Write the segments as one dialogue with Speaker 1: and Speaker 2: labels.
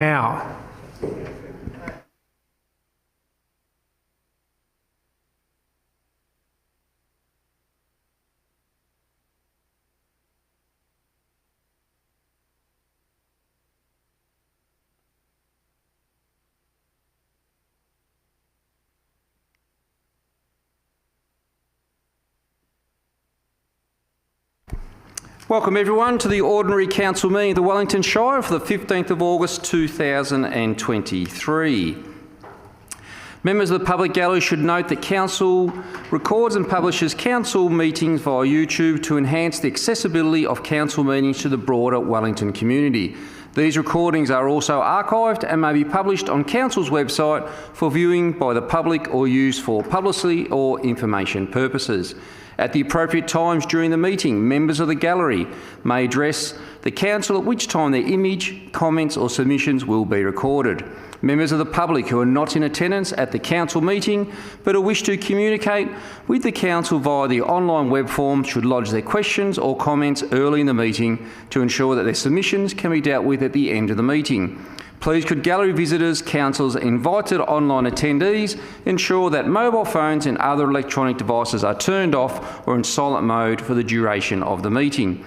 Speaker 1: Now. Welcome everyone to the Ordinary Council meeting of the Wellington Shire for the 15th of August 2023. Members of the public gallery should note that Council records and publishes Council meetings via YouTube to enhance the accessibility of Council meetings to the broader Wellington community. These recordings are also archived and may be published on Council's website for viewing by the public or used for publicity or information purposes. At the appropriate times during the meeting, members of the gallery may address the Council, at which time their image, comments or submissions will be recorded. Members of the public who are not in attendance at the Council meeting but who wish to communicate with the Council via the online web form should lodge their questions or comments early in the meeting to ensure that their submissions can be dealt with at the end of the meeting. Please could gallery visitors, councillors, invited online attendees ensure that mobile phones and other electronic devices are turned off or in silent mode for the duration of the meeting.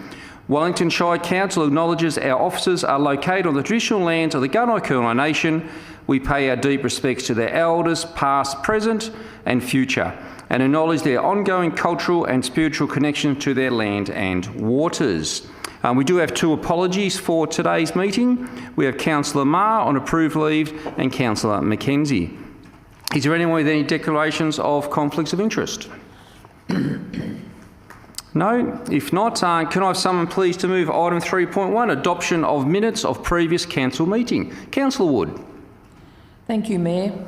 Speaker 1: Wellington Shire Council acknowledges our offices are located on the traditional lands of the Gunai-Kurnai Nation. We pay our deep respects to their elders, past, present and future, and acknowledge their ongoing cultural and spiritual connection to their land and waters. We do have two apologies for today's meeting. We have Councillor Marr on approved leave and Councillor Mackenzie. Is there anyone with any declarations of conflicts of interest? No? If not, can I have someone please to move item 3.1, adoption of minutes of previous council meeting? Councillor Wood.
Speaker 2: Thank you, Mayor.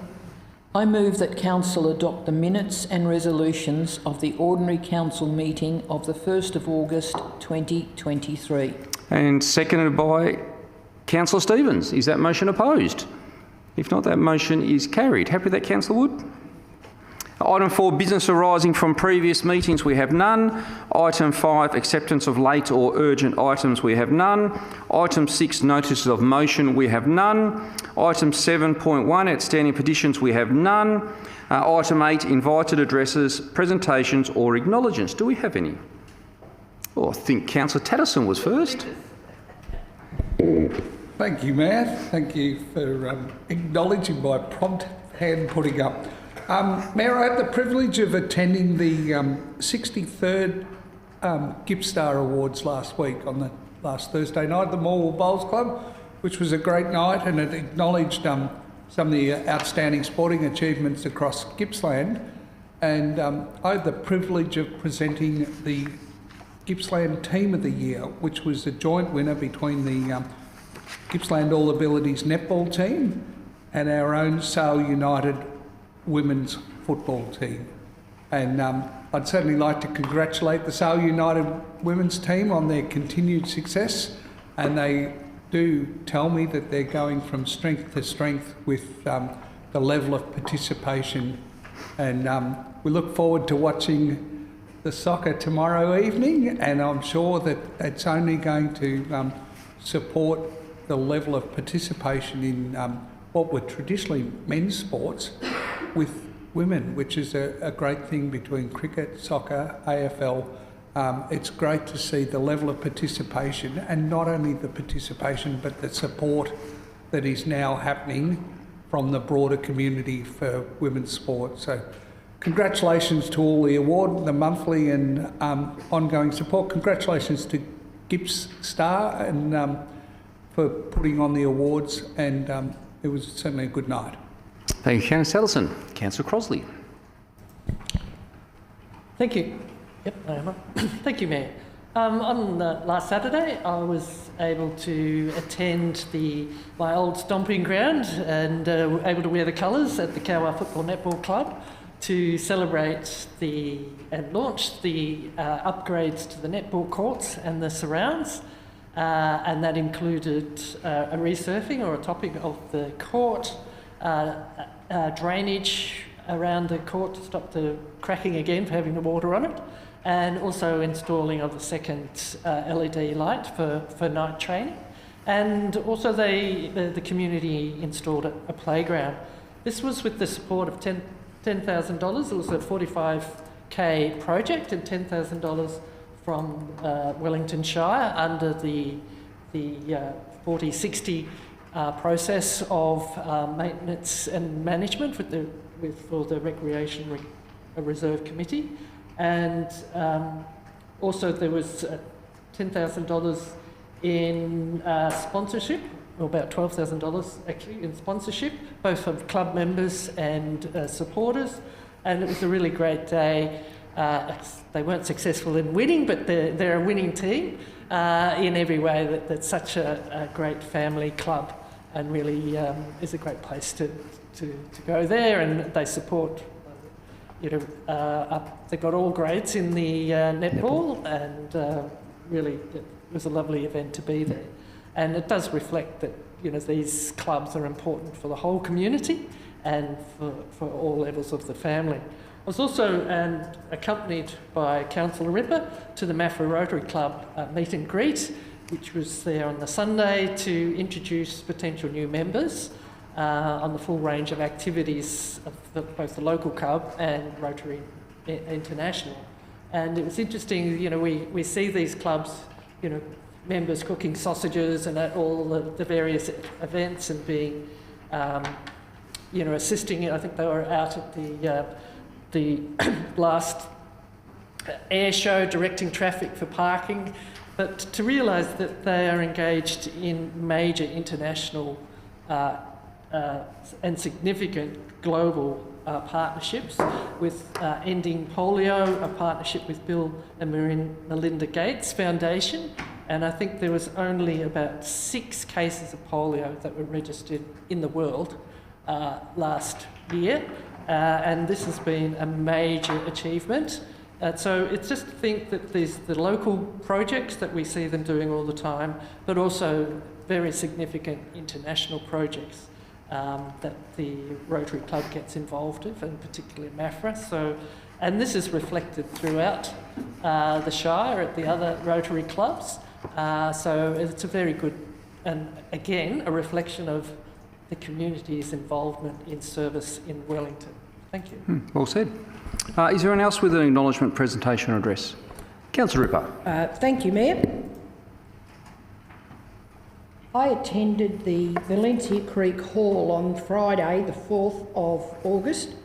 Speaker 2: I move that Council adopt the minutes and resolutions of the Ordinary Council meeting of the 1st of August 2023.
Speaker 1: And seconded by Councillor Stevens. Is that motion opposed? If not, that motion is carried. Happy with that, Councillor Wood? Item 4, business arising from previous meetings, we have none. Item 5, acceptance of late or urgent items, we have none. Item 6, notices of motion, we have none. Item 7.1, outstanding petitions, we have none. Item 8, invited addresses, presentations or acknowledgements. Do we have any? Oh, I think Councillor Tatterson was first.
Speaker 3: Thank you, Mayor. Thank you for acknowledging my prompt hand putting up. Mayor, I had the privilege of attending the 63rd Gipstar Awards last week on the last Thursday night at the Morwell Bowls Club, which was a great night, and it acknowledged some of the outstanding sporting achievements across Gippsland. And I had the privilege of presenting the Gippsland Team of the Year, which was a joint winner between the Gippsland All Abilities netball team and our own Sale United women's football team. And I'd certainly like to congratulate the Sale United women's team on their continued success, and they do tell me that they're going from strength to strength with the level of participation, and we look forward to watching the soccer tomorrow evening, and I'm sure that it's only going to support the level of participation in what were traditionally men's sports with women, which is a great thing between cricket, soccer, AFL. It's great to see the level of participation, and not only the participation but the support that is now happening from the broader community for women's sport. So congratulations to all the award, the monthly and ongoing support. Congratulations to Gipstar and for putting on the awards, and it was certainly a good night.
Speaker 1: Thank you, Councillor Tatterson. Councillor Crosley.
Speaker 4: Thank you. Yep, I am. Thank you, Mayor. On last Saturday, I was able to attend my old stomping ground and able to wear the colours at the Kawa Football Netball Club to celebrate and launch the upgrades to the netball courts and the surrounds. And that included a resurfing or a topping of the court, drainage around the court to stop the cracking again for having the water on it, and also installing of the second LED light for night training. And also the community installed a playground. This was with the support of $10,000. It was a 45K project and $10,000 from Wellington Shire under the 40/60 process of maintenance and management for the Recreation Reserve Committee. And also there was $10,000 in sponsorship, or about $12,000 actually in sponsorship, both of club members and supporters. And it was a really great day. They weren't successful in winning, but they're a winning team in every way. That's such a great family club, and really is a great place to go there. And they support, they've got all grades in the netball, and really it was a lovely event to be there. And it does reflect that these clubs are important for the whole community and for all levels of the family. I was also accompanied by Councillor Ripper to the Maffra Rotary Club meet and greet, which was there on the Sunday to introduce potential new members on the full range of activities of both the local club and Rotary International. And it was interesting, we see these clubs, members cooking sausages and at all the various events and being, assisting. I think they were out at the last air show directing traffic for parking, but to realise that they are engaged in major international and significant global partnerships with Ending Polio, a partnership with Bill and Melinda Gates Foundation, and I think there was only about 6 cases of polio that were registered in the world last year. And this has been a major achievement. So it's just to think that there's the local projects that we see them doing all the time, but also very significant international projects that the Rotary Club gets involved in, and particularly Maffra. So, and this is reflected throughout the Shire at the other Rotary clubs. So it's a very good, and again, a reflection of the community's involvement in service in Wellington. Thank you.
Speaker 1: Well said. Is there anyone else with an acknowledgement presentation or address? Councillor Ripper.
Speaker 2: Thank you, Mayor. I attended the Valencia Creek Hall on Friday, the 4th of August.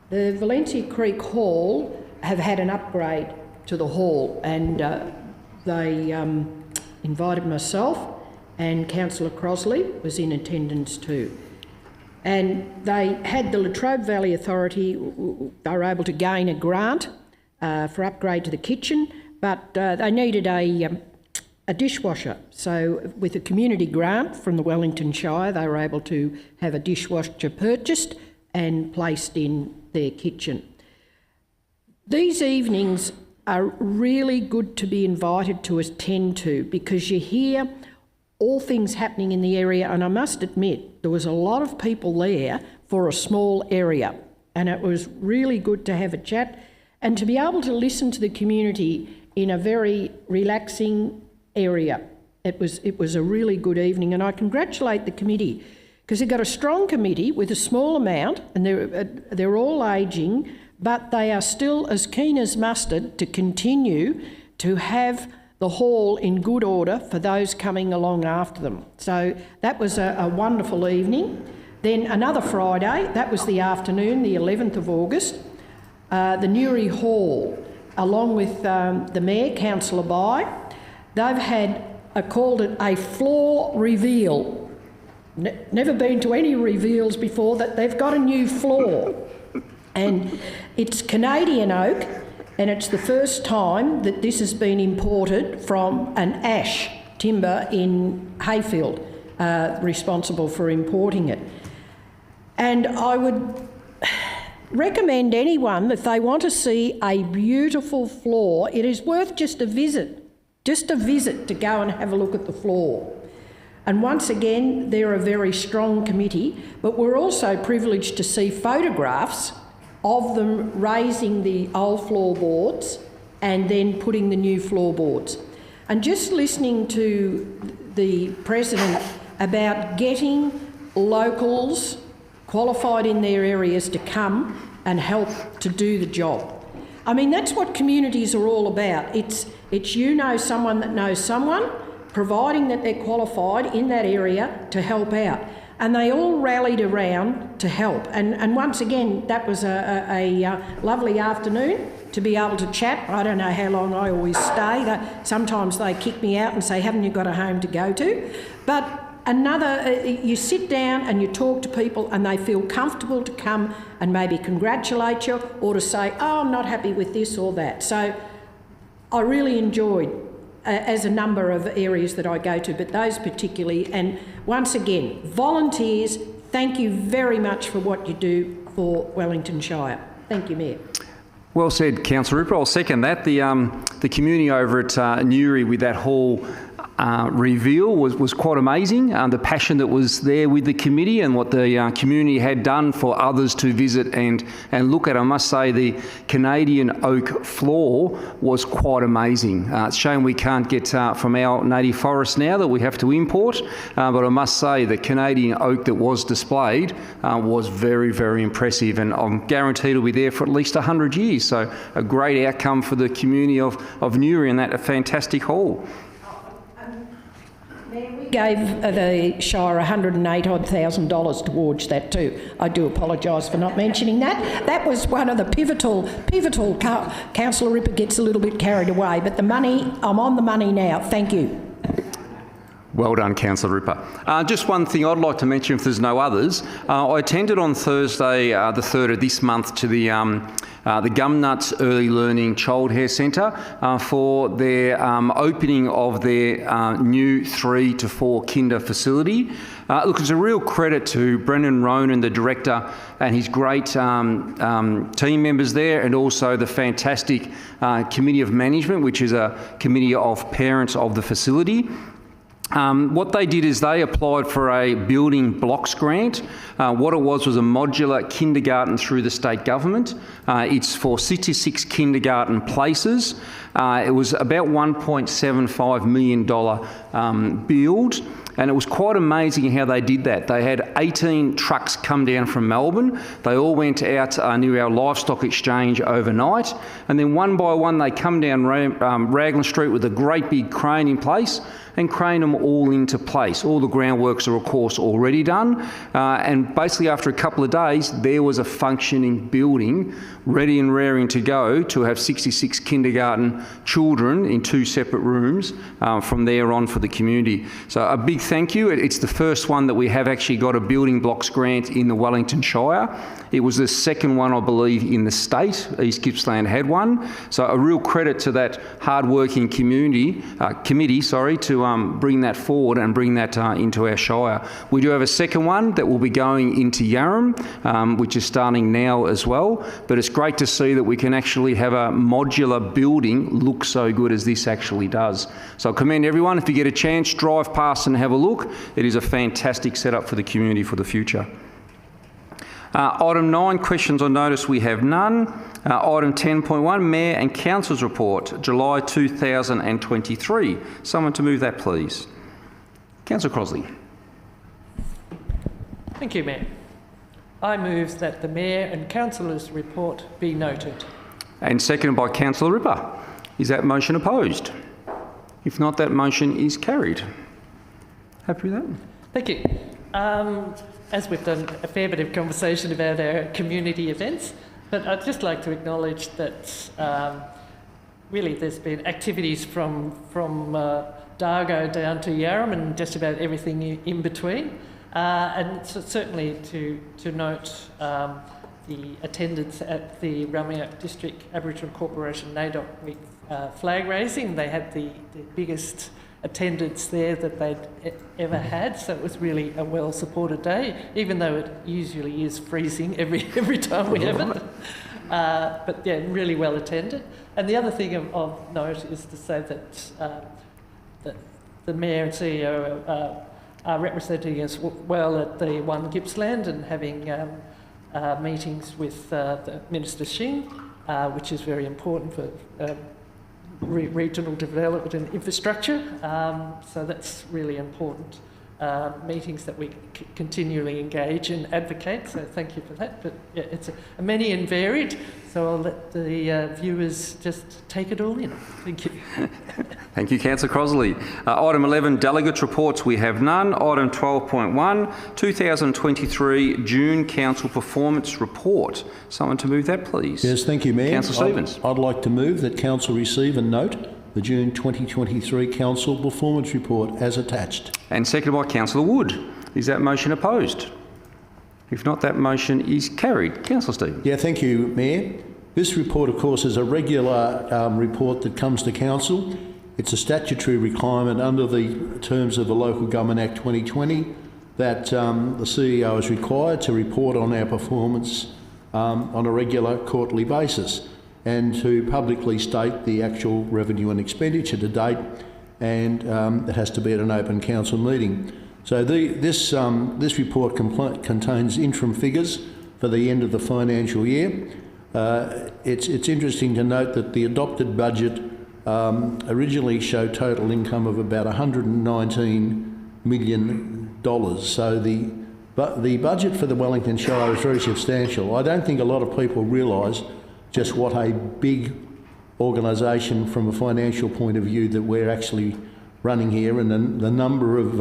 Speaker 2: The Valencia Creek Hall have had an upgrade to the hall, and they invited myself, and Councillor Crosley was in attendance too. And they had the Latrobe Valley Authority, they were able to gain a grant for upgrade to the kitchen, but they needed a dishwasher. So with a community grant from the Wellington Shire, they were able to have a dishwasher purchased and placed in their kitchen. These evenings are really good to be invited to attend to, because you hear all things happening in the area, and I must admit there was a lot of people there for a small area, and it was really good to have a chat and to be able to listen to the community in a very relaxing area. It was a really good evening, and I congratulate the committee, because they've got a strong committee with a small amount, and they're all ageing, but they are still as keen as mustard to continue to have the hall in good order for those coming along after them. So that was a wonderful evening. Then another Friday, that was the afternoon, the 11th of August, the Newry Hall, along with the Mayor, Councillor Bye, they've had, called it a floor reveal. Never been to any reveals before, that they've got a new floor. And it's Canadian oak, and it's the first time that this has been imported from an ash timber in Hayfield, responsible for importing it. And I would recommend anyone, if they want to see a beautiful floor, it is worth just a visit to go and have a look at the floor. And once again, they're a very strong committee, but we're also privileged to see photographs of them raising the old floorboards and then putting the new floorboards. And just listening to the President about getting locals qualified in their areas to come and help to do the job. I mean, that's what communities are all about. It's you know someone that knows someone, providing that they're qualified in that area to help out. And they all rallied around to help. And once again, that was a lovely afternoon to be able to chat. I don't know how long I always stay. Sometimes they kick me out and say, haven't you got a home to go to? But you sit down and you talk to people and they feel comfortable to come and maybe congratulate you or to say, oh, I'm not happy with this or that. So I really enjoyed as a number of areas that I go to, but those particularly. And once again, volunteers, thank you very much for what you do for Wellington Shire. Thank you, Mayor.
Speaker 1: Well said, Councillor Ripper. I'll second that. The community over at Newry with that hall reveal was quite amazing. The passion that was there with the committee and what the community had done for others to visit and look at. I must say the Canadian oak floor was quite amazing. It's a shame we can't get from our native forest now that we have to import, but I must say the Canadian oak that was displayed was very, very impressive, and I'm guaranteed it'll be there for at least 100 years. So a great outcome for the community of Newry and that a fantastic hall.
Speaker 2: We gave the Shire $108,000 towards that too. I do apologise for not mentioning that. That was one of the pivotal. Councillor Ripper gets a little bit carried away, but the money, I'm on the money now. Thank you.
Speaker 1: Well done, Councillor Ripper. Just one thing I'd like to mention if there's no others. I attended on Thursday, the 3rd of this month, to the Gumnuts Early Learning Childcare Centre for their opening of their new 3 to 4 kinder facility. Look, it's a real credit to Brendan Ronan, the director, and his great team members there, and also the fantastic Committee of Management, which is a committee of parents of the facility. What they did is they applied for a building blocks grant. What it was a modular kindergarten through the state government. It's for 66 kindergarten places. It was about $1.75 million build. And it was quite amazing how they did that. They had 18 trucks come down from Melbourne. They all went out near our livestock exchange overnight. And then one by one, they come down Raglan Street with a great big crane in place and crane them all into place. All the groundworks are, of course, already done. And basically, after a couple of days, there was a functioning building ready and raring to go to have 66 kindergarten children in 2 separate rooms from there on for the community. So a big thank you. It's the first one that we have actually got a building blocks grant in the Wellington Shire. It was the second one, I believe, in the state. East Gippsland had one. So a real credit to that hard-working committee to bring that forward and bring that into our Shire. We do have a second one that will be going into Yarram, which is starting now as well. But it's great to see that we can actually have a modular building look so good as this actually does. So I commend everyone. If you get a chance, drive past and have a look. It is a fantastic setup for the community for the future. Item 9, questions on notice, we have none. Item 10.1, Mayor and Councillors Report, July 2023. Someone to move that, please. Councillor Crosley.
Speaker 4: Thank you, Mayor. I move that the Mayor and Councillors' report be noted.
Speaker 1: And seconded by Councillor Ripper. Is that motion opposed? If not, that motion is carried. Happy with that?
Speaker 4: Thank you. As we've done a fair bit of conversation about our community events, but I'd just like to acknowledge that really there's been activities from Dargo down to Yarram and just about everything in between. And so certainly to note the attendance at the Ramiak District Aboriginal Corporation NAIDOC Week flag raising. They had the biggest attendance there that they'd ever had, so it was really a well-supported day, even though it usually is freezing every time we have it. But yeah, really well attended. And the other thing of note is to say that the Mayor and CEO are representing us well at the One Gippsland and having meetings with the Minister Shing, which is very important for regional development and infrastructure. So that's really important. Meetings that we continually engage and advocate, so thank you for that. But yeah, it's a many and varied, so I'll let the viewers just take it all in. Thank you.
Speaker 1: Thank you, Councillor Crosley. Item 11, Delegates Reports. We have none. Item 12.1, 2023 June Council Performance Report. Someone to move that, please.
Speaker 5: Yes, thank you, Mayor.
Speaker 1: Councillor Stevens.
Speaker 5: I'd like to move that Council receive and note the June 2023 Council Performance Report as attached.
Speaker 1: And seconded by Councillor Wood. Is that motion opposed? If not, that motion is carried. Councillor Stevens.
Speaker 5: Yeah, thank you, Mayor. This report, of course, is a regular report that comes to Council. It's a statutory requirement under the terms of the Local Government Act 2020 that the CEO is required to report on our performance on a regular quarterly basis, and to publicly state the actual revenue and expenditure to date, and it has to be at an open council meeting. So this report contains interim figures for the end of the financial year. It's interesting to note that the adopted budget originally showed total income of about $119 million. So the budget for the Wellington Shire is very substantial. I don't think a lot of people realise just what a big organisation from a financial point of view that we're actually running here, and the number of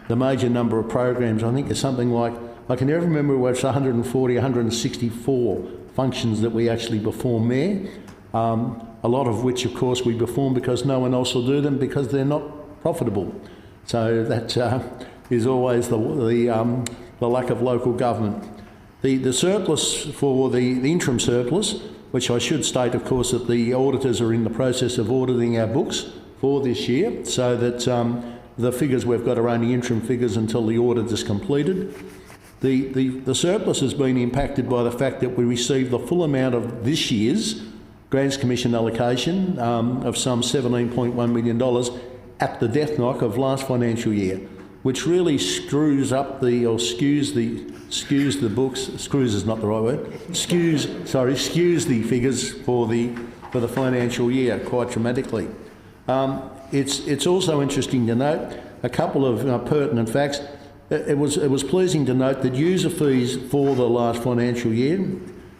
Speaker 5: the major number of programs. I think it's something like, I can never remember whether it's 140, 164 functions that we actually perform there. A lot of which, of course, we perform because no one else will do them because they're not profitable. So that is always the lack of local government. The surplus for the interim surplus, which I should state, of course, that the auditors are in the process of auditing our books for this year, so that the figures we've got are only interim figures until the audit is completed. The surplus has been impacted by the fact that we received the full amount of this year's Grants Commission allocation of some $17.1 million at the death knock of last financial year, which really skews the books. Screws is not the right word. Skews the figures for the financial year quite dramatically. It's also interesting to note a couple of pertinent facts. It was pleasing to note that user fees for the last financial year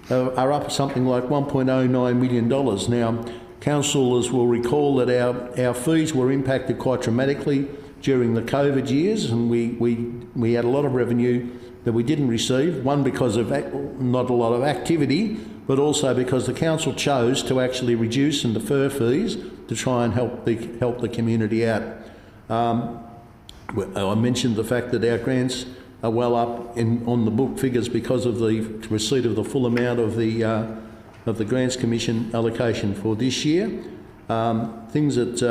Speaker 5: are up something like $1.09 million. Now, councillors will recall that our fees were impacted quite dramatically during the COVID years, and we had a lot of revenue that we didn't receive, one because of not a lot of activity, but also because the council chose to actually reduce and defer fees to try and help the community out. I mentioned the fact that our grants are well up on the book figures because of the receipt of the full amount of the Grants Commission allocation for this year. Things that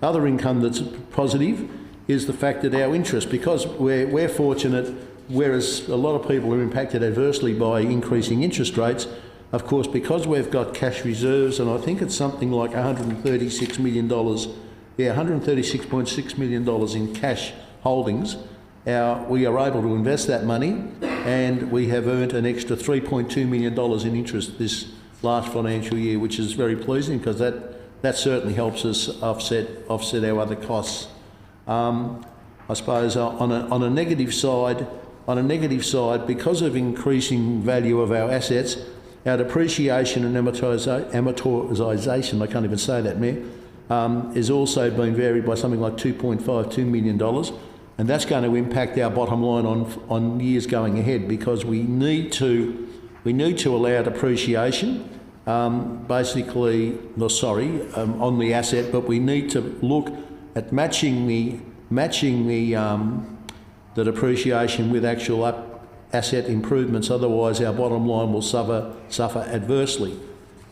Speaker 5: other income that's positive is the fact that our interest, because we're fortunate, whereas a lot of people are impacted adversely by increasing interest rates, of course, because we've got cash reserves, and I think it's something like $136 million, $136.6 million in cash holdings, we are able to invest that money, and we have earned an extra $3.2 million in interest this last financial year, which is very pleasing because that certainly helps us offset our other costs. I suppose on a negative side, because of increasing value of our assets, our depreciation and amortisation, I can't even say that, Mayor, is also been varied by something like $2.52 million, and that's going to impact our bottom line on years going ahead, because we need to allow depreciation on the asset, but we need to look at matching the depreciation with actual asset improvements. Otherwise, our bottom line will suffer adversely.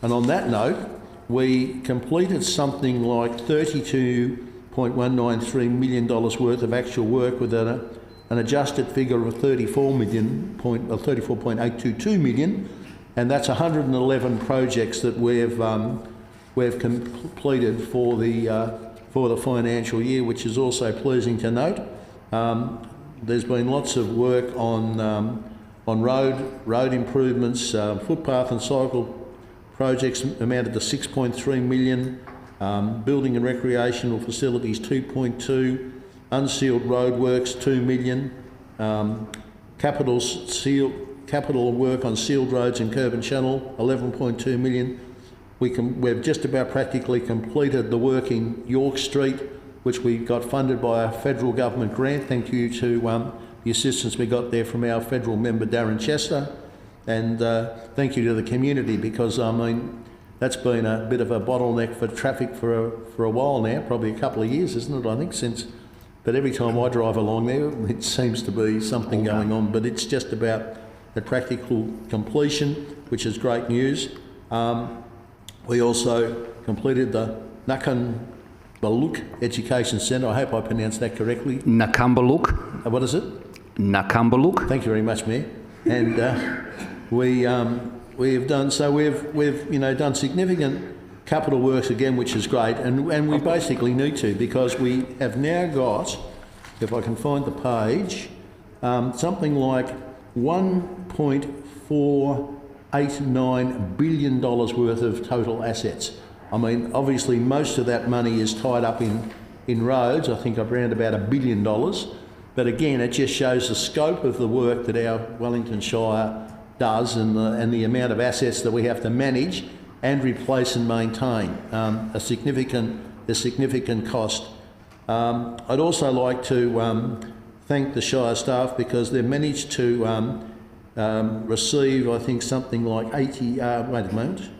Speaker 5: And on that note, we completed something like $32.193 million worth of actual work with an adjusted figure of $34.822 million, and that's 111 projects that we've completed for the financial year, which is also pleasing to note. There's been lots of work on road improvements, footpath and cycle projects amounted to $6.3 million. Building and recreational facilities 2.2, unsealed roadworks 2 million, capital work on sealed roads and curb and channel 11.2 million. We've just about practically completed the work in York Street, which we got funded by a federal government grant. Thank you to the assistance we got there from our federal member Darren Chester, and thank you to the community, because I mean that's been a bit of a bottleneck for traffic for a while now, probably a couple of years, isn't it? I think since. But every time I drive along there, it seems to be something going on. But it's just about the practical completion, which is great news. We also completed the Nakumbaluk Education Centre. I hope I pronounced that correctly.
Speaker 1: Nakumbaluk.
Speaker 5: What is it?
Speaker 1: Nakumbaluk.
Speaker 5: Thank you very much, Mayor. And we've done done significant capital works again, which is great, and we basically need to, because we have now got, if I can find the page, something like $1.489 billion worth of total assets. I mean, obviously most of that money is tied up in roads. I think around about $1 billion. But again, it just shows the scope of the work that our Wellington Shire does, and the amount of assets that we have to manage and replace and maintain, a significant cost. I'd also like to thank the Shire staff, because they've managed to receive, I think, something like 80, wait a moment,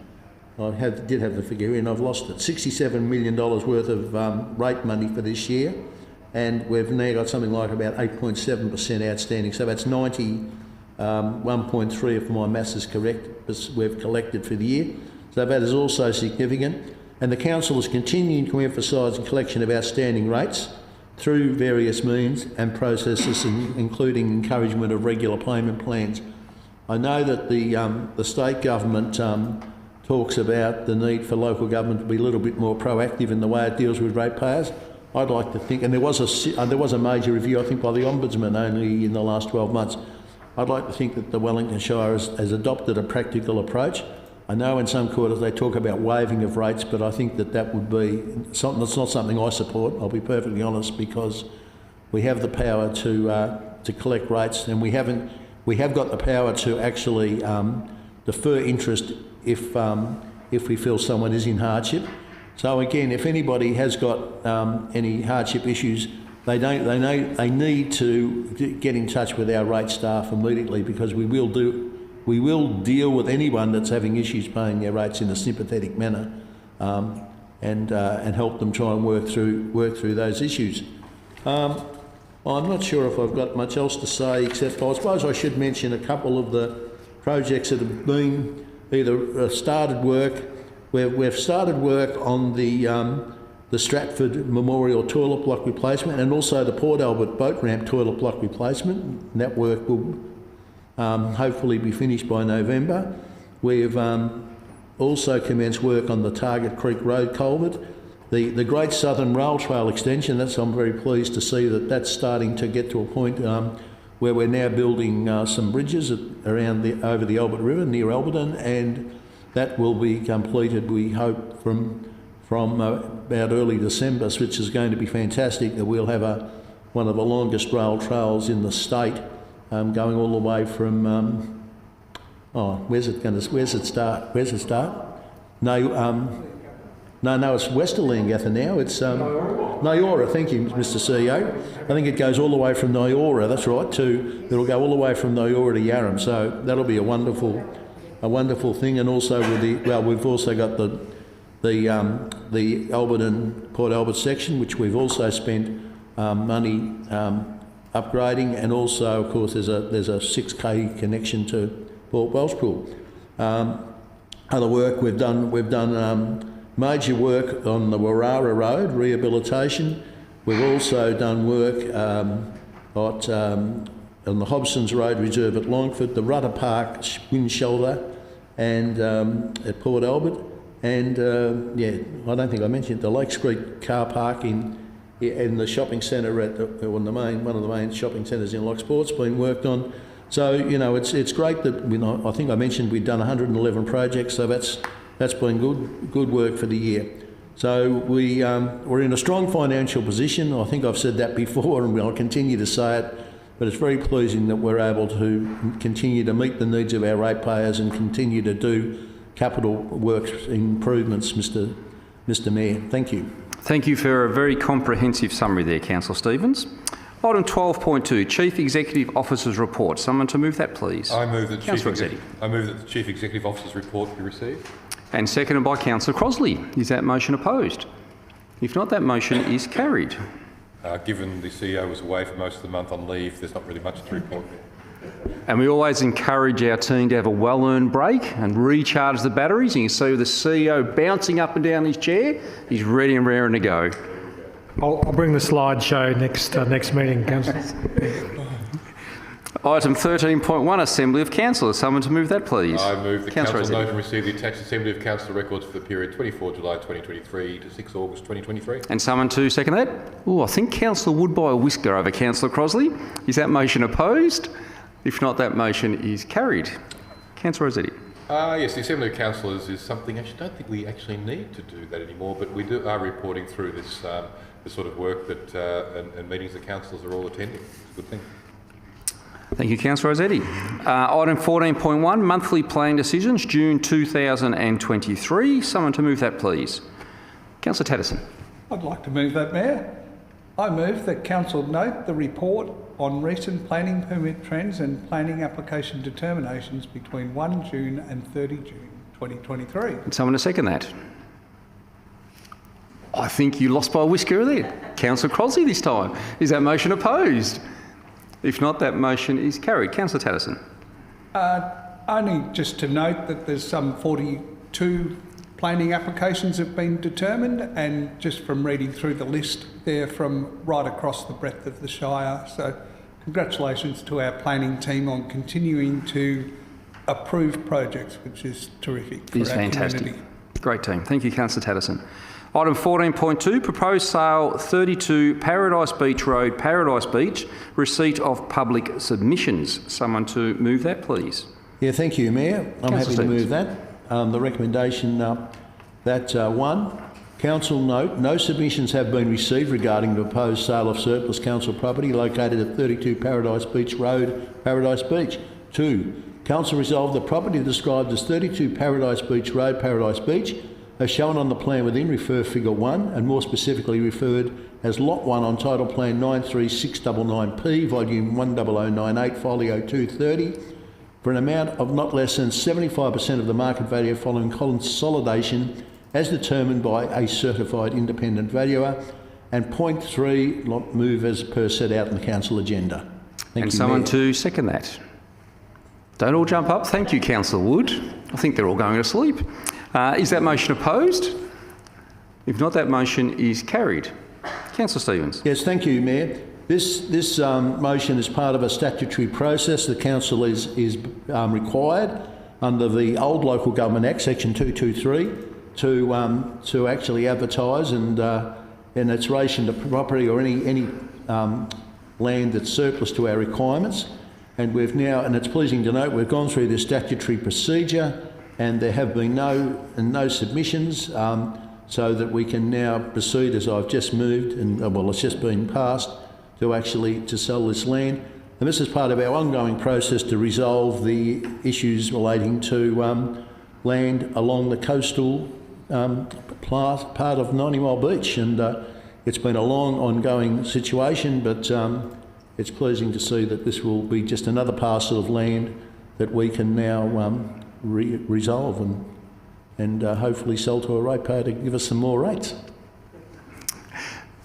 Speaker 5: I did have the figure and I've lost it, $67 million worth of rate money for this year, and we've now got something like about 8.7% outstanding, so that's 91.3 if my maths is correct, we've collected for the year. So that is also significant, and the Council is continuing to emphasise the collection of outstanding rates through various means and processes, including encouragement of regular payment plans. I know that the state government talks about the need for local government to be a little bit more proactive in the way it deals with ratepayers. I'd like to think, and there was a major review, I think, by the Ombudsman only in the last 12 months. I'd like to think that the Wellington Shire has adopted a practical approach. I know in some quarters they talk about waiving of rates, but I think that would be something that's not something I support. I'll be perfectly honest, because we have the power to collect rates, and we have got the power to actually defer interest if we feel someone is in hardship. So again, if anybody has got any hardship issues, they need to get in touch with our rate staff immediately, because we will deal with anyone that's having issues paying their rates in a sympathetic manner, and help them try and work through those issues. I'm not sure if I've got much else to say, except I suppose I should mention a couple of the projects that have been either started work. We've started work on the Stratford Memorial toilet block replacement, and also the Port Albert boat ramp toilet block replacement. And that work will hopefully be finished by November. We've also commenced work on the Target Creek Road culvert. The Great Southern Rail Trail extension, I'm very pleased to see that that's starting to get to a point where we're now building some bridges over the Albert River near Alberton, and that will be completed, we hope, from about early December, which is going to be fantastic. That we'll have one of the longest rail trails in the state, going all the way from where's it start? No, it's west of Leongatha now. It's Nyora. Thank you, Mr. CEO. I think it goes all the way from Nyora. That's right. It'll go all the way from Nyora to Yarram. So that'll be a wonderful thing. And also we've also got the Alberton Port Albert section, which we've also spent money upgrading, and also, of course, there's a 6K connection to Port Welshpool. Other work we've done major work on the Warrara Road rehabilitation. We've also done work on the Hobson's Road Reserve at Longford, the Rudder Park wind shelter, and at Port Albert, and I don't think I mentioned the Lake Street car park in the shopping centre at one of the main shopping centres in Locksport's been worked on. So it's great that I think I mentioned we'd done 111 projects, so that's been good work for the year. So we're in a strong financial position. I think I've said that before and I'll continue to say it, but it's very pleasing that we're able to continue to meet the needs of our ratepayers and continue to do capital works improvements, Mr Mayor. Thank you.
Speaker 1: Thank you for a very comprehensive summary there, Councillor Stevens. Item 12.2, Chief Executive Officer's Report. Someone to move that, please.
Speaker 6: I move that
Speaker 1: Councillor
Speaker 6: the Chief Executive Officer's report be received.
Speaker 1: And seconded by Councillor Crosley. Is that motion opposed? If not, that motion is carried.
Speaker 6: Given the CEO was away for most of the month on leave, there's not really much to report.
Speaker 1: And we always encourage our team to have a well-earned break and recharge the batteries. You can see the CEO bouncing up and down his chair. He's ready and raring to go.
Speaker 7: I'll bring the slideshow next meeting, councillors.
Speaker 1: Item 13.1, Assembly of Councillors. Someone to move that, please.
Speaker 6: I move the
Speaker 1: Councillor
Speaker 6: Council
Speaker 1: Rossetti.
Speaker 6: note and receive the attached Assembly of Council records for the period 24 July 2023 to 6 August 2023.
Speaker 1: And someone to second that? Oh, I think Councillor would buy a whisker over Councillor Crosley. Is that motion opposed? If not, that motion is carried. Councillor Rossetti.
Speaker 6: Yes, the Assembly of Councillors is something, I don't think we actually need to do that anymore, but we are reporting through this the sort of work that and meetings the councillors are all attending. It's a good thing.
Speaker 1: Thank you, Councillor Rossetti. Item 14.1, Monthly Planning Decisions, June 2023. Someone to move that, please. Councillor Tatterson.
Speaker 3: I'd like to move that, Mayor. I move that Council note the report on recent planning permit trends and planning application determinations between 1 June and 30 June 2023.
Speaker 1: And someone to second that. I think you lost by a whisker there. Councillor Crosley this time. Is that motion opposed? If not, that motion is carried. Councillor Tatterson.
Speaker 3: Only just to note that there's some 42 planning applications have been determined, and just from reading through the list, they're from right across the breadth of the Shire. So congratulations to our planning team on continuing to approve projects, which is terrific for
Speaker 1: It is
Speaker 3: our
Speaker 1: fantastic.
Speaker 3: community.
Speaker 1: Great team. Thank you, Councillor Tatterson. Item 14.2, Proposed Sale 32 Paradise Beach Road, Paradise Beach, receipt of public submissions. Someone to move that, please.
Speaker 5: Yeah, thank you, Mayor. I'm happy to move that. The recommendation that 1, Council note, no submissions have been received regarding the proposed sale of surplus council property located at 32 Paradise Beach Road, Paradise Beach. 2, Council resolved the property described as 32 Paradise Beach Road, Paradise Beach, as shown on the plan within, refer figure 1, and more specifically referred as Lot 1 on Title Plan 93699P, Volume 10098, Folio 230, for an amount of not less than 75% of the market value following consolidation as determined by a certified independent valuer, and point 3, lot move as per set out in the council agenda. Thank
Speaker 1: And
Speaker 5: you,
Speaker 1: someone
Speaker 5: Mayor.
Speaker 1: to second that. Don't all jump up. Thank you, Councillor Wood. I think they're all going to sleep. Is that motion opposed? If not, that motion is carried. Councillor Stevens.
Speaker 5: Yes, thank you, Mayor. This motion is part of a statutory process. The council is required under the old Local Government Act, Section 223, to actually advertise and in its relation to property or any land that's surplus to our requirements. And we've now, and it's pleasing to note, we've gone through this statutory procedure, and there have been no submissions, so that we can now proceed, as I've just moved, and well, it's just been passed, to sell this land. And this is part of our ongoing process to resolve the issues relating to land along the coastal part of 90 Mile Beach. And it's been a long ongoing situation, but it's pleasing to see that this will be just another parcel of land that we can now resolve and hopefully sell to a ratepayer to give us some more rates.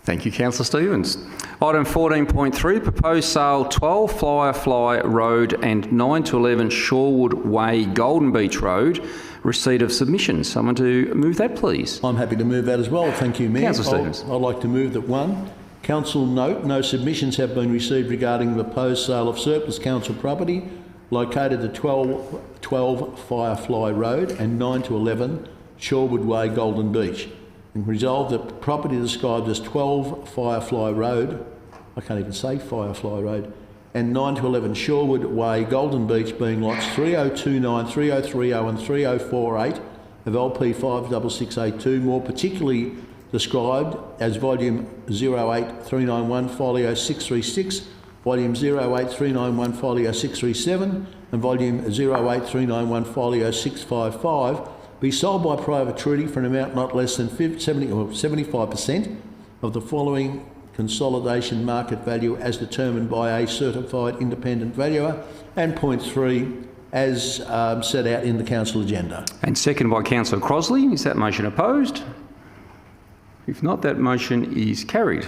Speaker 1: Thank you, Councillor Stevens. Item 14.3, Proposed Sale 12 Firefly Road and 9 to 11 Shoreward Way, Golden Beach Road, receipt of submissions. Someone to move that, please.
Speaker 5: I'm happy to move that as well. Thank you, Mayor.
Speaker 1: Councillor Stevens.
Speaker 5: I'd like to move that 1, Council note, no submissions have been received regarding the proposed sale of surplus council property located at 12 Firefly Road and 9 to 11 Shoreward Way, Golden Beach. And resolved that property described as 12 Firefly Road, I can't even say Firefly Road, and 9 to 11 Shoreward Way, Golden Beach, being lots 3029, 3030 and 3048 of LP 56682, more particularly described as Volume 08391 Folio 636, Volume 08391 Folio 637 and Volume 08391 Folio 655 be sold by private treaty for an amount not less than 75% of the following consolidation market value as determined by a certified independent valuer, and point 3 as set out in the council agenda.
Speaker 1: And seconded by Councillor Crosley. Is that motion opposed? If not, that motion is carried.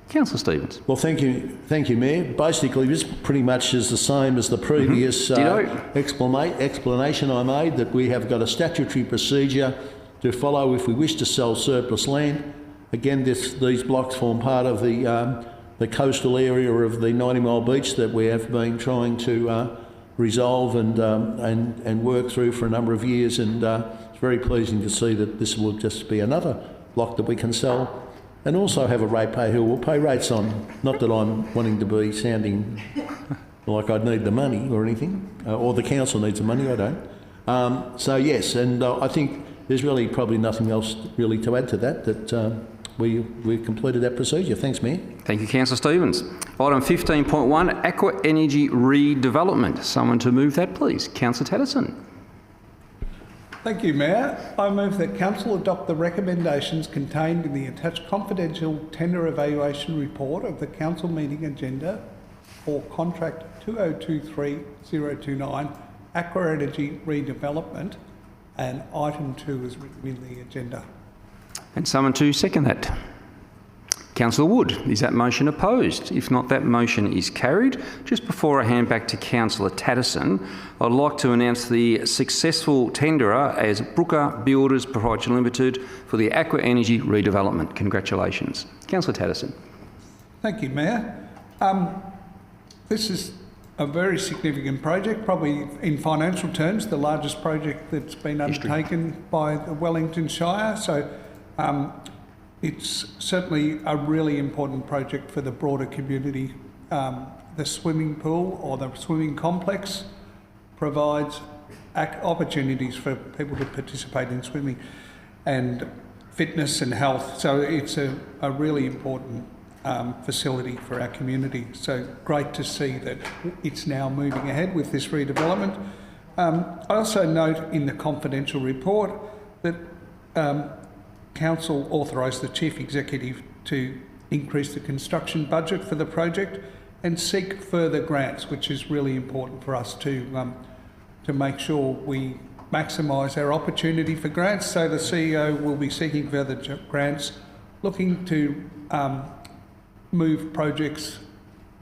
Speaker 1: Councillor Stevens.
Speaker 5: Well, thank you, Mayor. Basically, this pretty much is the same as the previous explanation I made, that we have got a statutory procedure to follow if we wish to sell surplus land. Again, these blocks form part of the coastal area of the 90 Mile Beach that we have been trying to resolve and work through for a number of years, and it's very pleasing to see that this will just be another block that we can sell and also have a ratepayer who will pay rates on. Not that I'm wanting to be sounding like I'd need the money or anything, or the council needs the money, I don't. So yes, and I think there's really probably nothing else really to add to that, we've completed that procedure. Thanks, Mayor.
Speaker 1: Thank you, Councillor Stevens. Item 15.1, Aqua Energy Redevelopment. Someone to move that, please. Councillor Tatterson.
Speaker 3: Thank you, Mayor. I move that Council adopt the recommendations contained in the attached confidential tender evaluation report of the Council meeting agenda for Contract 2023-029 Aqua Energy Redevelopment, and item 2 is written in the agenda.
Speaker 1: And someone to second that. Councillor Wood. Is that motion opposed? If not, that motion is carried. Just before I hand back to Councillor Tatterson, I'd like to announce the successful tenderer as Brooker Builders Proprietary Limited for the Aqua Energy Redevelopment. Congratulations. Councillor Tatterson.
Speaker 3: Thank you, Mayor. This is a very significant project, probably in financial terms the largest project that's been undertaken by the Wellington Shire. So it's certainly a really important project for the broader community. The swimming pool or the swimming complex provides opportunities for people to participate in swimming and fitness and health. So it's a really important facility for our community. So great to see that it's now moving ahead with this redevelopment. I also note in the confidential report that Council authorised the Chief Executive to increase the construction budget for the project and seek further grants, which is really important for us to make sure we maximise our opportunity for grants. So the CEO will be seeking further grants, looking to move projects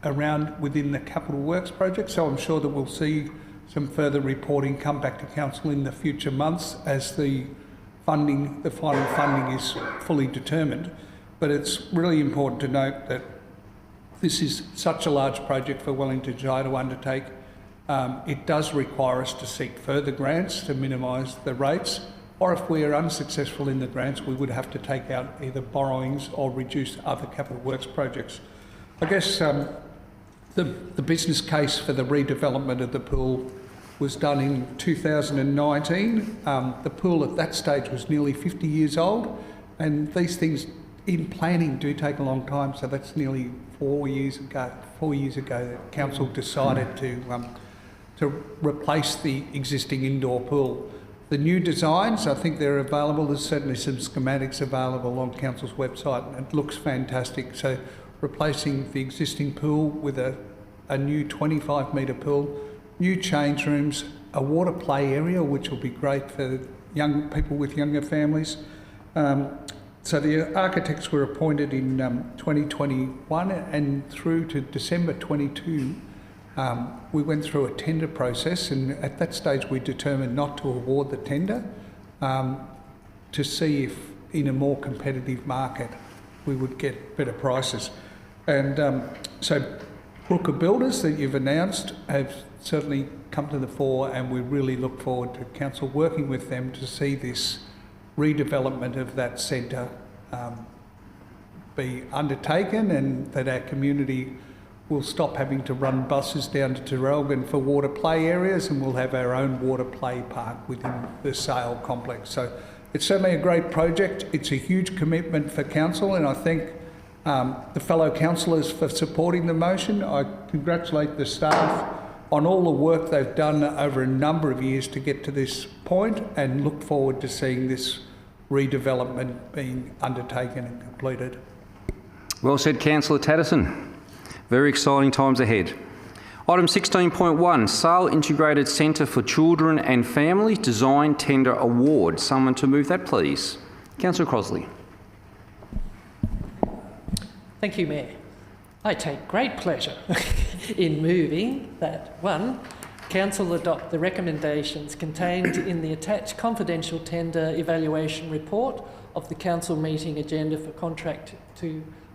Speaker 3: around within the capital works project. So I'm sure that we'll see some further reporting come back to Council in the future months as the final funding is fully determined. But it's really important to note that this is such a large project for Wellington Shire to undertake. It does require us to seek further grants to minimise the rates, or if we are unsuccessful in the grants, we would have to take out either borrowings or reduce other capital works projects. I guess the business case for the redevelopment of the pool was done in 2019. The pool at that stage was nearly 50 years old, and these things in planning do take a long time. So that's nearly 4 years ago. 4 years ago, that Council decided to replace the existing indoor pool. The new designs, I think they're available. There's certainly some schematics available on Council's website, and it looks fantastic. So replacing the existing pool with a new 25-metre pool, new change rooms, a water play area, which will be great for young people with younger families. So the architects were appointed in 2021, and through to December 22, we went through a tender process, and at that stage we determined not to award the tender to see if in a more competitive market we would get better prices. And so Brooker Builders that you've announced have certainly come to the fore, and we really look forward to Council working with them to see this redevelopment of that centre be undertaken, and that our community we'll stop having to run buses down to Terrelgan for water play areas, and we'll have our own water play park within the Sale complex. So it's certainly a great project. It's a huge commitment for council, and I thank the fellow councillors for supporting the motion. I congratulate the staff on all the work they've done over a number of years to get to this point, and look forward to seeing this redevelopment being undertaken and completed.
Speaker 1: Well said, Councillor Tatterson. Very exciting times ahead. Item 16.1, Sale Integrated Centre for Children and Families Design Tender Award. Someone to move that, please. Councillor Crosley.
Speaker 4: Thank you, Mayor. I take great pleasure in moving that, 1, Council adopt the recommendations contained in the attached confidential tender evaluation report of the Council meeting agenda for contract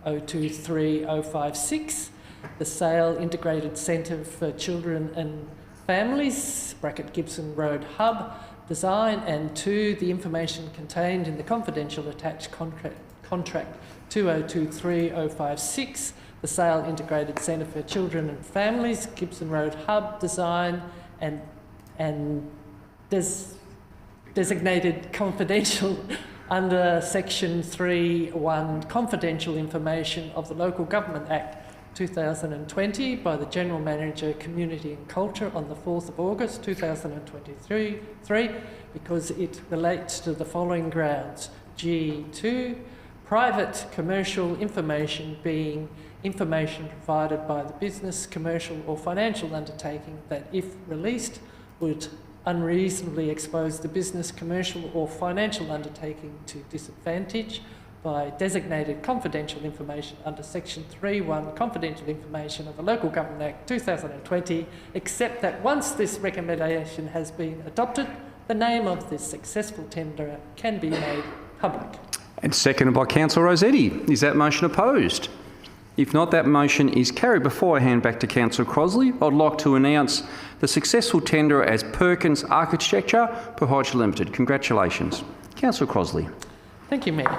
Speaker 4: 2023-056, the Sale Integrated Centre for Children and Families, Gibson Road Hub design, and 2, the information contained in the confidential attached contract 2023-056, the Sale Integrated Centre for Children and Families, Gibson Road Hub design, and designated confidential under Section 3(1) confidential information of the Local Government Act 2020 by the General Manager, Community and Culture on the 4th of August 2023, because it relates to the following grounds. G2, private commercial information being information provided by the business, commercial or financial undertaking that, if released, would unreasonably expose the business, commercial or financial undertaking to disadvantage by designated confidential information under Section 3(1) confidential information of the Local Government Act 2020, except that once this recommendation has been adopted, the name of this successful tenderer can be made public.
Speaker 1: And seconded by Councillor Rossetti. Is that motion opposed? If not, that motion is carried. Before I hand back to Councillor Crosley, I'd like to announce the successful tenderer as Perkins Architecture Pty Limited. Congratulations. Councillor Crosley.
Speaker 4: Thank you, Mayor.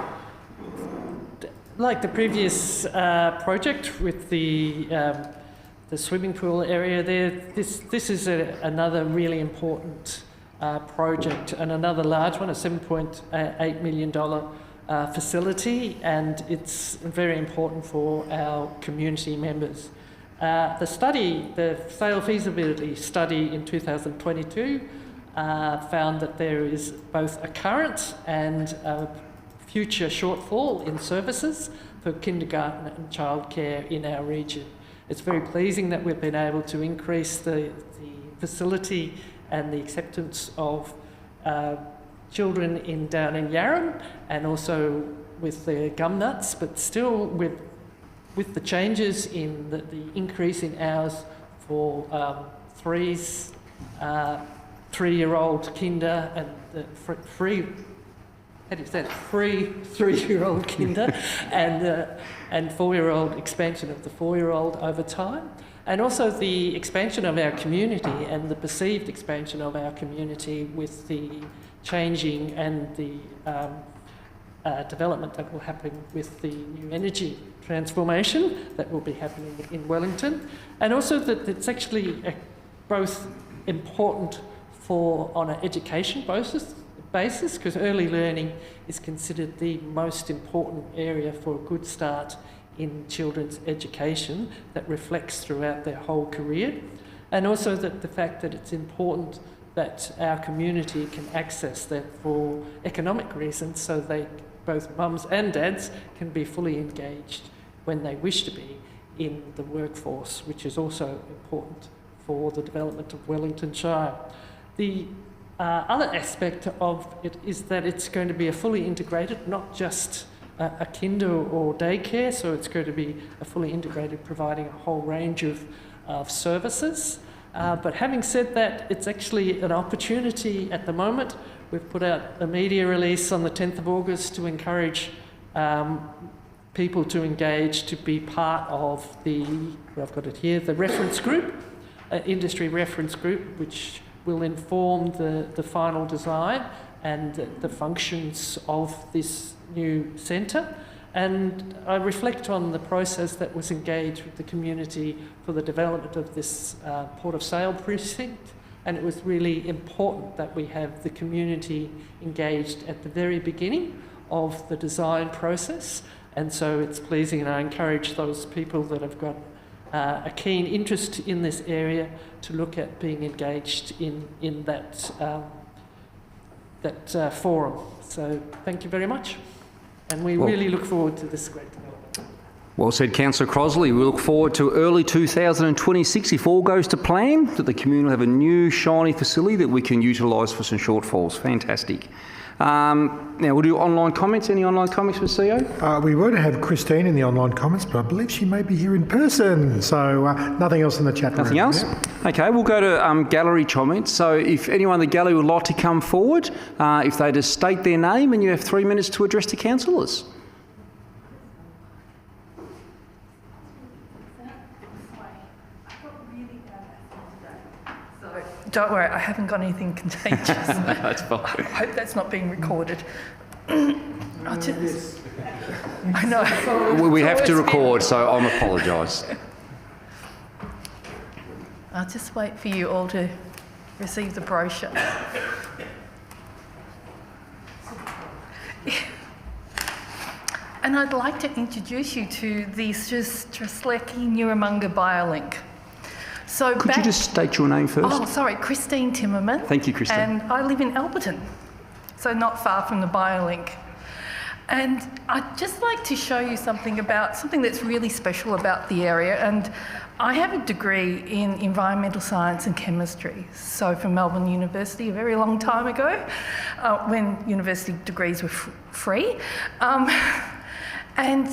Speaker 4: Like the previous project with the swimming pool area there, this is another really important project, and another large one, a $7.8 million facility, and it's very important for our community members. The sale feasibility study in 2022 found that there is both a current and a future shortfall in services for kindergarten and childcare in our region. It's very pleasing that we've been able to increase the facility and the acceptance of children down in Yarram, and also with the gum nuts, but still with the changes in the increase in hours for 3-year-old kinder and the free 3-year-old kinder and 4-year-old expansion of the 4-year-old over time. And also the expansion of our community and the perceived expansion of our community with the changing and the development that will happen with the new energy transformation that will be happening in Wellington. And also that it's actually both important on an education basis, because early learning is considered the most important area for a good start in children's education that reflects throughout their whole career. And also that the fact that it's important that our community can access that for economic reasons, so both mums and dads can be fully engaged when they wish to be in the workforce, which is also important for the development of Wellington Shire. The other aspect of it is that it's going to be a fully integrated, not just a kinder or daycare, so it's going to be a fully integrated, providing a whole range of services. But having said that, it's actually an opportunity at the moment. We've put out a media release on the 10th of August to encourage people to engage, to be part of I've got it here, the reference group, industry reference group, which will inform the final design and the functions of this new centre. And I reflect on the process that was engaged with the community for the development of this Port of Sale precinct, and it was really important that we have the community engaged at the very beginning of the design process. And so it's pleasing, and I encourage those people that have got a keen interest in this area to look at being engaged in that forum. So thank you very much. And we really look forward to this great development.
Speaker 1: Well said, Councillor Crosley. We look forward to early 2026, if all goes to plan, that the community will have a new shiny facility that we can utilise for some shortfalls. Fantastic. Now we'll do online comments. Any online comments for CEO?
Speaker 7: We were to have Christine in the online comments, but I believe she may be here in person. So nothing else in the chat room.
Speaker 1: Nothing else? Okay, we'll go to gallery comments. So if anyone in the gallery would like to come forward, if they just state their name, and you have 3 minutes to address the councillors.
Speaker 8: Don't worry, I haven't got anything contagious.
Speaker 1: That's fine.
Speaker 8: I hope that's not being recorded. I know.
Speaker 1: We have to record, so I'm apologise.
Speaker 8: I'll just wait for you all to receive the brochure. And I'd like to introduce you to the Strzelecki Nurramunga BioLink. So
Speaker 1: Could you just state your name first?
Speaker 8: Oh, sorry, Christine Timmerman.
Speaker 1: Thank you, Christine.
Speaker 8: And I live in Alberton, so not far from the BioLink. And I'd just like to show you something that's really special about the area. And I have a degree in environmental science and chemistry, so from Melbourne University a very long time ago, when university degrees were free. And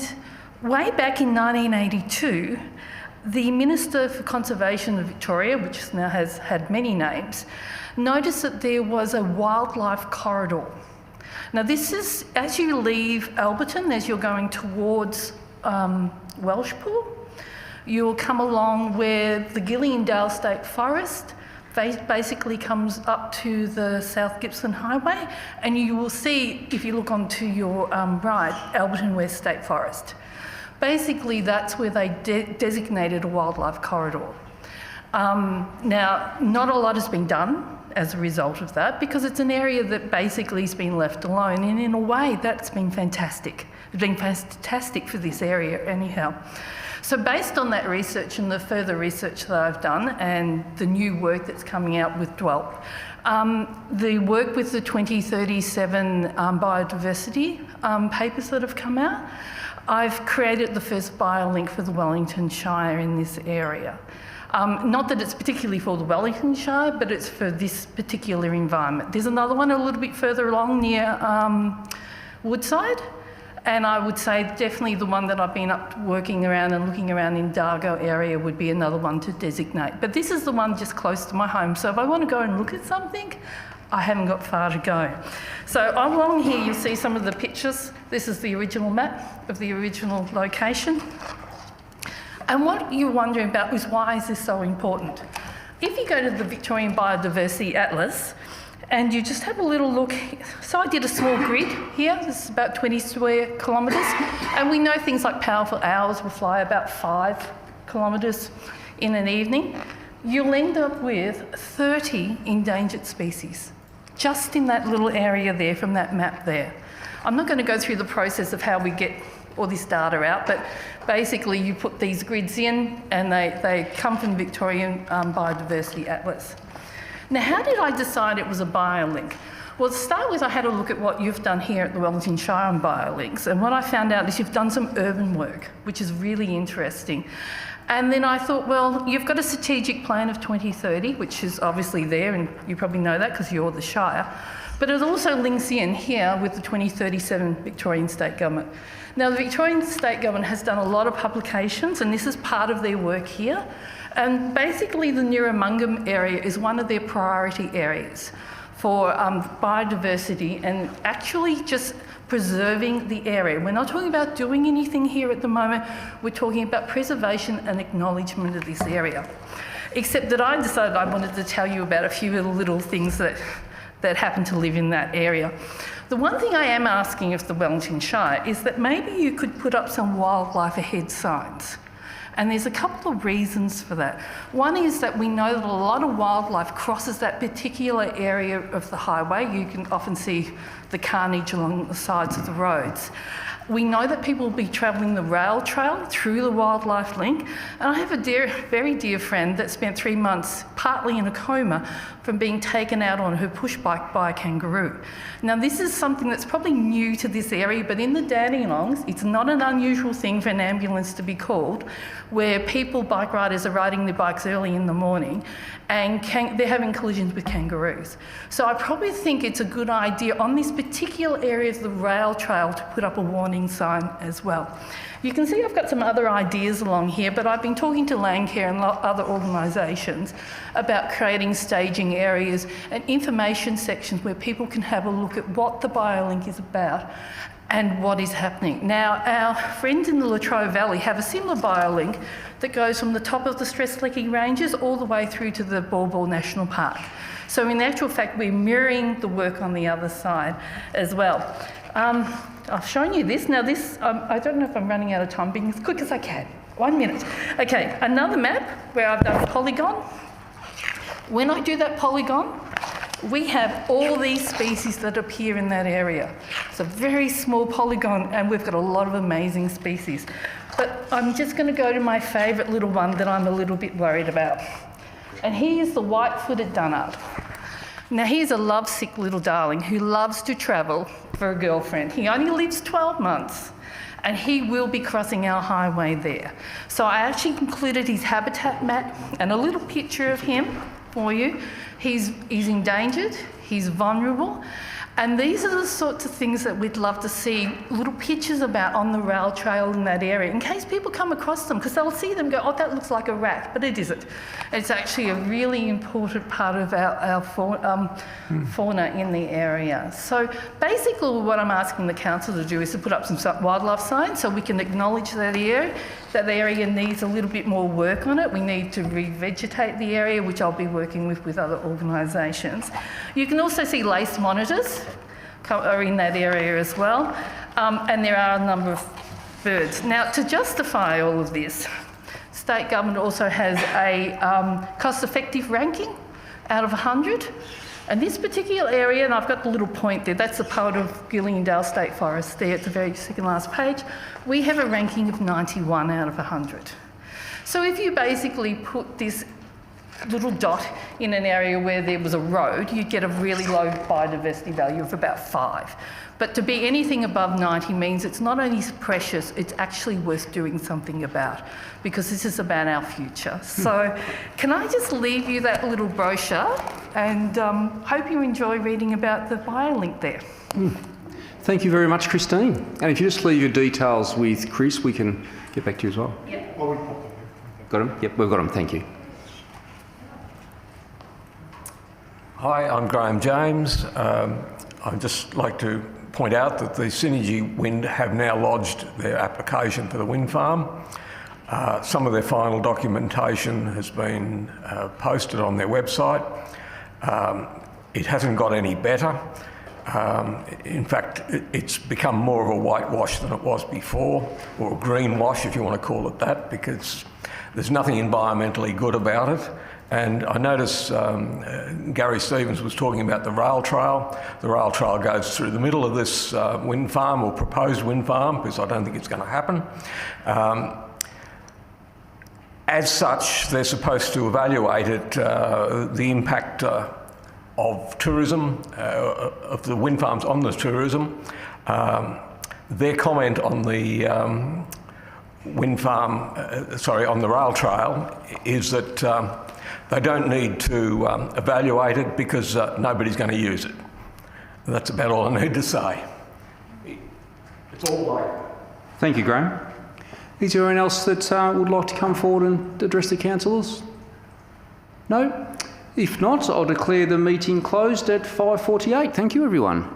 Speaker 8: way back in 1982, the Minister for Conservation of Victoria, which now has had many names, noticed that there was a wildlife corridor. Now this is, as you leave Alberton, as you're going towards Welshpool, you'll come along where the Gillian-Dale State Forest basically comes up to the South Gippsland Highway, and you will see, if you look onto your right, Alberton West State Forest. Basically, that's where they designated a wildlife corridor. Now, not a lot has been done as a result of that, because it's an area that basically has been left alone, and in a way, that's been fantastic. It's been fantastic for this area anyhow. So based on that research and the further research that I've done and the new work that's coming out with DWELP, the work with the 2037 biodiversity papers that have come out, I've created the first biolink for the Wellington Shire in this area. Not that it's particularly for the Wellington Shire, but it's for this particular environment. There's another one a little bit further along near Woodside, and I would say definitely the one that I've been up working around and looking around in Dargo area would be another one to designate. But this is the one just close to my home, so if I want to go and look at something, I haven't got far to go. So along here you see some of the pictures. This is the original map of the original location. And what you're wondering about is, why is this so important? If you go to the Victorian Biodiversity Atlas and you just have a little look, so I did a small grid here, this is about 20 square kilometres, and we know things like powerful owls will fly about 5 kilometres in an evening. You'll end up with 30 endangered species, just in that little area there from that map there. I'm not going to go through the process of how we get all this data out, but basically you put these grids in and they come from Victorian Biodiversity Atlas. Now, how did I decide it was a biolink? Well, to start with, I had a look at what you've done here at the Wellington Shire on biolinks, and what I found out is you've done some urban work, which is really interesting. And then I thought, well, you've got a strategic plan of 2030, which is obviously there, and you probably know that because you're the Shire. But it also links in here with the 2037 Victorian State Government. Now, the Victorian State Government has done a lot of publications, and this is part of their work here. And basically, the Nurramunga area is one of their priority areas for biodiversity and actually just preserving the area. We're not talking about doing anything here at the moment. We're talking about preservation and acknowledgement of this area. Except that I decided I wanted to tell you about a few little things that that happen to live in that area. The one thing I am asking of the Wellington Shire is that maybe you could put up some wildlife ahead signs. And there's a couple of reasons for that. One is that we know that a lot of wildlife crosses that particular area of the highway. You can often see the carnage along the sides of the roads. We know that people will be travelling the rail trail through the wildlife link. And I have a very dear friend that spent 3 months partly in a coma from being taken out on her push bike by a kangaroo. Now, this is something that's probably new to this area, but in the Dandenongs, it's not an unusual thing for an ambulance to be called, where bike riders are riding their bikes early in the morning and they're having collisions with kangaroos. So I probably think it's a good idea on this particular area of the rail trail to put up a warning sign as well. You can see I've got some other ideas along here, but I've been talking to Landcare and other organisations about creating staging areas and information sections where people can have a look at what the BioLink is about and what is happening. Now, our friends in the Latrobe Valley have a similar BioLink that goes from the top of the Stress-Lecky Ranges all the way through to the Ball Ball National Park. So in actual fact, we're mirroring the work on the other side as well. I've shown you this. Now this, I don't know if I'm running out of time, being as quick as I can. 1 minute. Okay, another map where I've done a polygon. When I do that polygon, we have all these species that appear in that area. It's a very small polygon and we've got a lot of amazing species. But I'm just going to go to my favourite little one that I'm a little bit worried about. And here's the white-footed dunnup. Now here's a lovesick little darling who loves to travel for a girlfriend. He only lives 12 months and he will be crossing our highway there. So I actually included his habitat map and a little picture of him for you. He's endangered, he's vulnerable, and these are the sorts of things that we'd love to see little pictures about on the rail trail in that area, in case people come across them, because they'll see them and go, oh, that looks like a rat, but it isn't. It's actually a really important part of our fauna in the area. So basically what I'm asking the council to do is to put up some wildlife signs so we can acknowledge that area. That area needs a little bit more work on it. We need to revegetate the area, which I'll be working with other organisations. You can also see lace monitors are in that area as well, and there are a number of birds. Now, to justify all of this, state government also has a cost-effective ranking out of 100. And this particular area, and I've got the little point there, that's the part of Gilliandale State Forest there at the very second last page. We have a ranking of 91 out of 100. So if you basically put this little dot in an area where there was a road, you'd get a really low biodiversity value of about 5. But to be anything above 90 means it's not only precious, it's actually worth doing something about, because this is about our future. So can I just leave you that little brochure, and hope you enjoy reading about the BioLink there.
Speaker 1: Thank you very much, Christine. And if you just leave your details with Chris, we can get back to you as well.
Speaker 8: Yep.
Speaker 1: Got them? Yep, we've got them. Thank you.
Speaker 9: Hi, I'm Graham James. I'd just like to point out that the Synergy Wind have now lodged their application for the wind farm. Some of their final documentation has been posted on their website. It hasn't got any better. In fact, it's become more of a whitewash than it was before, or a greenwash if you want to call it that, because there's nothing environmentally good about it. And I notice Gary Stevens was talking about the rail trail. The rail trail goes through the middle of this wind farm, or proposed wind farm, because I don't think it's going to happen. As such, they're supposed to evaluate it, the impact of tourism, of the wind farms on the tourism. Their comment on the wind farm, on the rail trail, is that they don't need to evaluate it because nobody's going to use it. And that's about all I need to say. It's all like.
Speaker 1: Thank you, Graham. Is there anyone else that would like to come forward and address the councillors? No? If not, I'll declare the meeting closed at 5:48. Thank you, everyone.